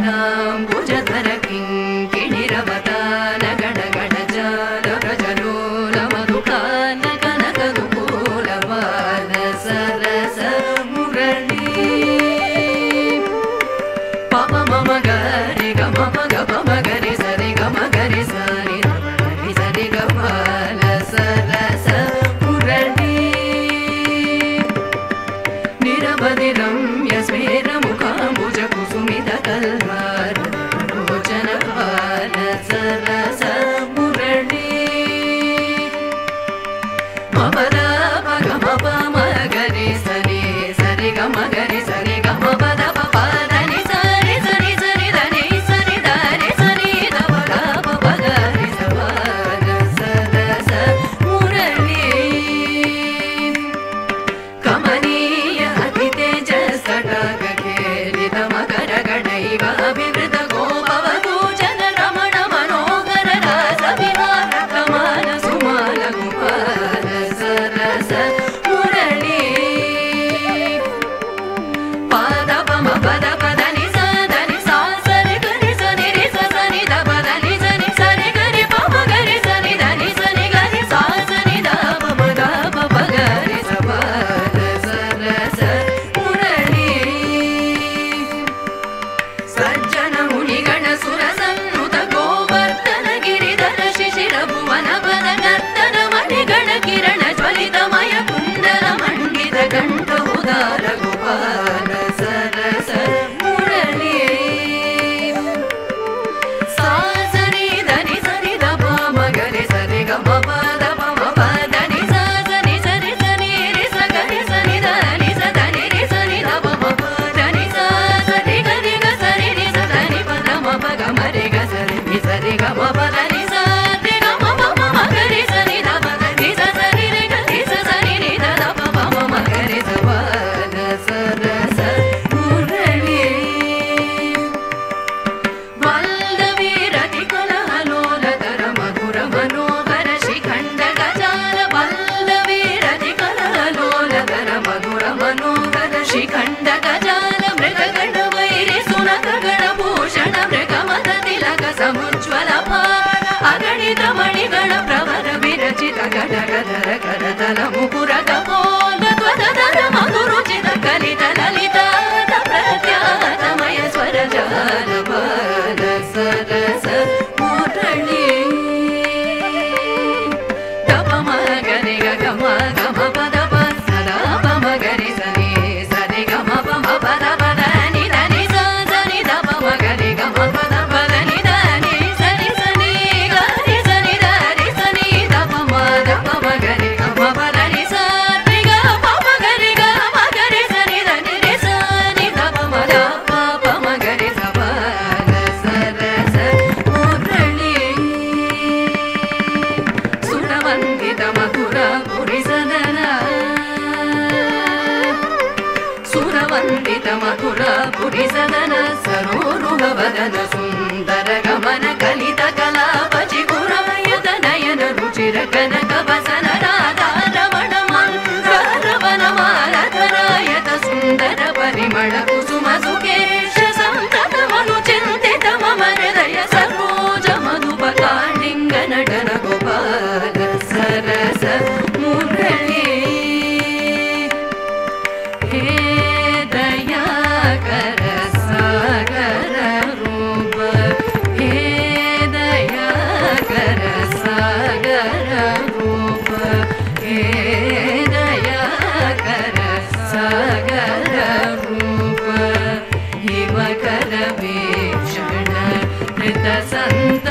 पदाम्बुजधर किङ्किणिरवतान गणगणजाल प्रजलोल मधुकान कनकनुकूलवान सरस मुरळी पम मम गरि गम मग पम गरि सरि गम गरि सरि गरि सरि गमाल सरस मुरळी निरवधि रम्य स्मेर मुखाम्बुज कुसुमित कल्हार लोचन बाल सरस मुरळी मपद पग मप मगरि सरि सरि गम गरि सरि गम पद पप దని సరి సరి సరి దని సరి దని సరి దప గప పగరి సవాల సరస మురళి కమనీయ అతి తేజస్ తటక ఖేలిత మకర గణైవ అభివృత గోపవదూచన రమణ మనోహర రస విహార కమల సుమాల గుపాల సరస మురళి పద పమ పద పదని సదని సా సరి గరి సని రి సని ద పదని సని సరి గరి పమ గరి సని దని సని గరి సా సని ద పమ ద పమ గరి సపాద సరస మురళి సజ్జన మునిగణ సుర సన్నుత గోవర్ధన గిరిధర శిశిర భువన పద నర్తన మణిగణ కిరణ జ్వలితమయ కుండల మండిత కంఠ ఉదార గోపాల సరస మురళి సా సరి దని సరి ద పమ గరి సరి గమ పద పమ పదని సా సని సరి సని రి స గరి సని దని స దని రి సని ద పమ పదని సా సరి గరి గ సరి రి స దని పద మ పగ మరి గ సరి రి సరి గమ పదని సా రి గమ పమ మ గరి సని ద పదని స సరి రి గ రి స సని రి ద ద పమ మ గరి స పద సరస మురళి వల్లవి రతి కలహలోలధర మధుర మనోహర శిఖండ గజాల వల్లవి రతి కలహలోలధర మధుర మనోహర శిఖండ గజాల మృగగణ వైరి సునక గణ భూషణ మృగమద తిలక సముజ్వల పాద అగణిత మణిగణ ప్రవర విరచిత గణగధర కరతల ముకుర కపోల త్వదధర మధురుచిత కలిత లలిత ప్రత్యాతమయ స్వర జాల బాల సరస మురళి గమ గరి గమ గమ పద సదా పమ గరి సని సరి గమ పమ పద పద ని దని స సని ద పమ గరి గమ పద పద ని దని సరి సని గరి సని దరి సని ద పమ గరి గమ పద ని స రి గ పమ గరి గమ గరి సని దని రి సని ద పమ ద పమ గరి స బాల సరస మురళి సురవందిత మధుర పురి సదన సురవందిత మధుర పురి సదన సరోరుహ వదన సుందర గమన కలిత కళాపచి పురాయత నయన రుచిర కనక వసన రాధా రమణ మంగళవన మాలధరాయత సుందర పరిమళ కుసుమ సుకేశ సంతత మను చింతిత మమ హృదయ సరోజ మధుపకాళింగ నటన గోపాల సరస మురళి హే దయాకర సాగర రూప హే దయాకర సాగర రూప హే దయాకర సాగర రూప హిమకర వీక్షణ హృత సంత